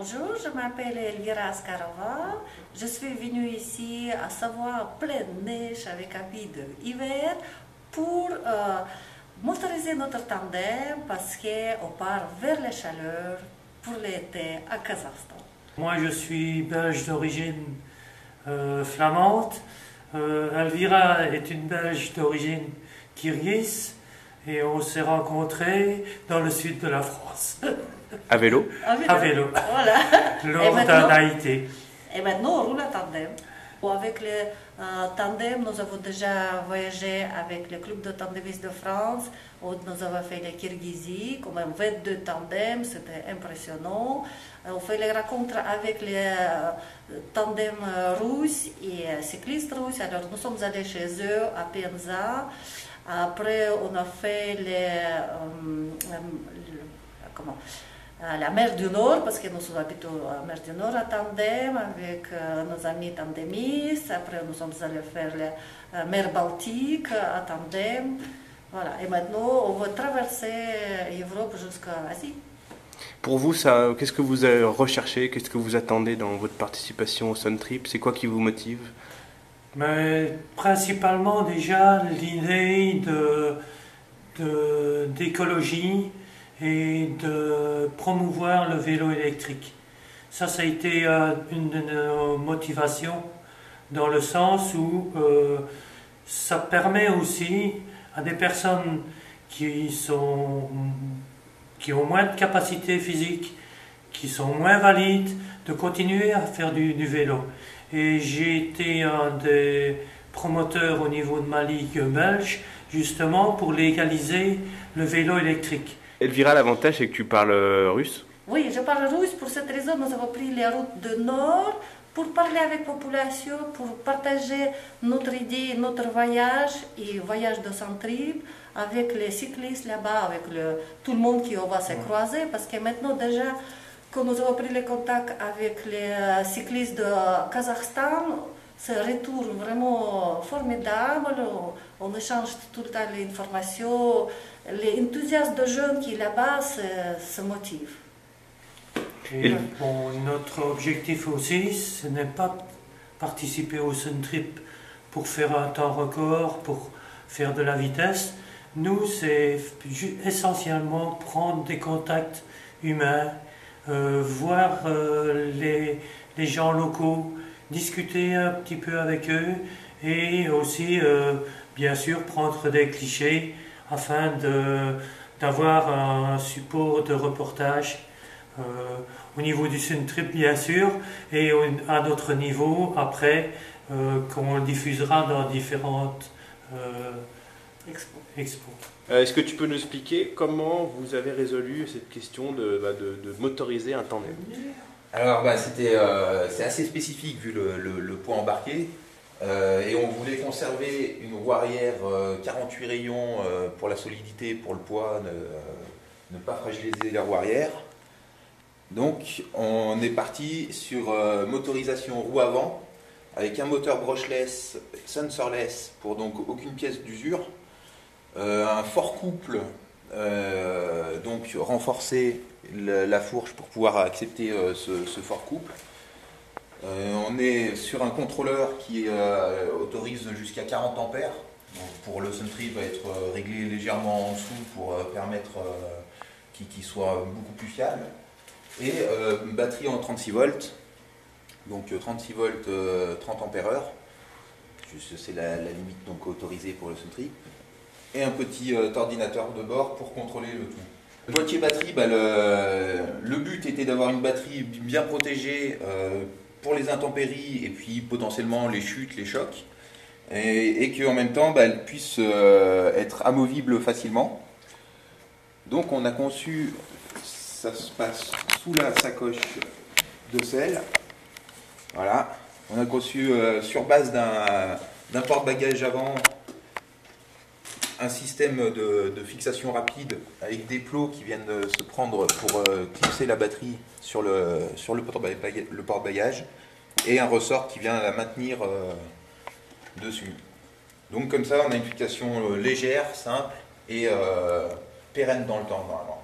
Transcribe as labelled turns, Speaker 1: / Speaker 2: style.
Speaker 1: Bonjour, je m'appelle Elvira Askarova. Je suis venue ici à Savoie en pleine neige avec habits d'hiver pour motoriser notre tandem parce qu'on part vers la chaleur pour l'été à Kazakhstan.
Speaker 2: Moi je suis belge d'origine flamande. Elvira est une belge d'origine kirghize et on s'est rencontrés dans le sud de la France.
Speaker 3: À vélo?
Speaker 2: À vélo.
Speaker 1: Voilà.
Speaker 2: Lors d'un AIT.
Speaker 1: Et maintenant, on roule à tandem. Avec le tandem, nous avons déjà voyagé avec le club de tandémistes de France, où nous avons fait la Kirghizie, quand même 22 tandems, c'était impressionnant. On fait les rencontres avec les tandems russes et cyclistes russes. Alors, nous sommes allés chez eux à Penza. Après, on a fait la mer du Nord, parce que nous sommes habités à la mer du Nord à tandem avec nos amis tandémistes. Après, nous sommes allés faire la mer Baltique à tandem. Voilà. Et maintenant, on va traverser l'Europe jusqu'à l'Asie.
Speaker 3: Pour vous, qu'est-ce que vous recherchez? Qu'est-ce que vous attendez dans votre participation au Sun Trip? C'est quoi qui vous motive?
Speaker 2: Mais principalement déjà l'idée d'écologie et de promouvoir le vélo électrique. Ça a été une de nos motivations, dans le sens où ça permet aussi à des personnes qui ont moins de capacité physique, qui sont moins valides, de continuer à faire du vélo. Et j'ai été un des promoteurs au niveau de ma ligue belge, justement pour légaliser le vélo électrique.
Speaker 3: Elvira, l'avantage c'est que tu parles russe?
Speaker 1: Oui, je parle russe. Pour cette raison, nous avons pris les routes du Nord pour parler avec la population, pour partager notre idée, notre voyage et voyage de Sun Trip avec les cyclistes là-bas, avec tout le monde qui va se croiser. Parce que maintenant, déjà, quand nous avons pris le contact avec les cyclistes de Kazakhstan, c'est un retour vraiment formidable. On échange tout le temps les informations. Les enthousiastes de jeunes qui là-bas se motivent.
Speaker 2: Et bon, notre objectif aussi, ce n'est pas participer au Sun Trip pour faire un temps record, pour faire de la vitesse. Nous, c'est essentiellement prendre des contacts humains, voir les gens locaux, discuter un petit peu avec eux et aussi, bien sûr, prendre des clichés afin d'avoir un support de reportage au niveau du Sun Trip, bien sûr, et à notre niveau, après, qu'on diffusera dans différentes expos.
Speaker 3: Est-ce que tu peux nous expliquer comment vous avez résolu cette question de motoriser un tandem?
Speaker 4: Alors c'est assez spécifique vu le poids embarqué et on voulait conserver une roue arrière 48 rayons pour la solidité, pour le poids, ne pas fragiliser la roue arrière. Donc on est parti sur motorisation roue avant avec un moteur brushless, sensorless pour donc aucune pièce d'usure, un fort couple donc renforcer la fourche pour pouvoir accepter ce fort couple. On est sur un contrôleur qui autorise jusqu'à 40 ampères. Donc pour le Sun Trip va être réglé légèrement en dessous pour permettre qu'il soit beaucoup plus fiable. Et une batterie en 36 volts. Donc 36 volts, 30 ampères heure. C'est la limite donc autorisée pour le Sun Trip. Et un petit ordinateur de bord pour contrôler le tout. Le boîtier batterie, le but était d'avoir une batterie bien protégée pour les intempéries et puis potentiellement les chutes, les chocs, et qu'en même temps elle puisse être amovible facilement. Donc on a conçu, ça se passe sous la sacoche de selle, voilà, on a conçu sur base d'un porte-bagages avant un système de fixation rapide avec des plots qui viennent de se prendre pour clipser la batterie sur le porte-bagages et un ressort qui vient la maintenir dessus. Donc comme ça on a une fixation légère, simple et pérenne dans le temps normalement.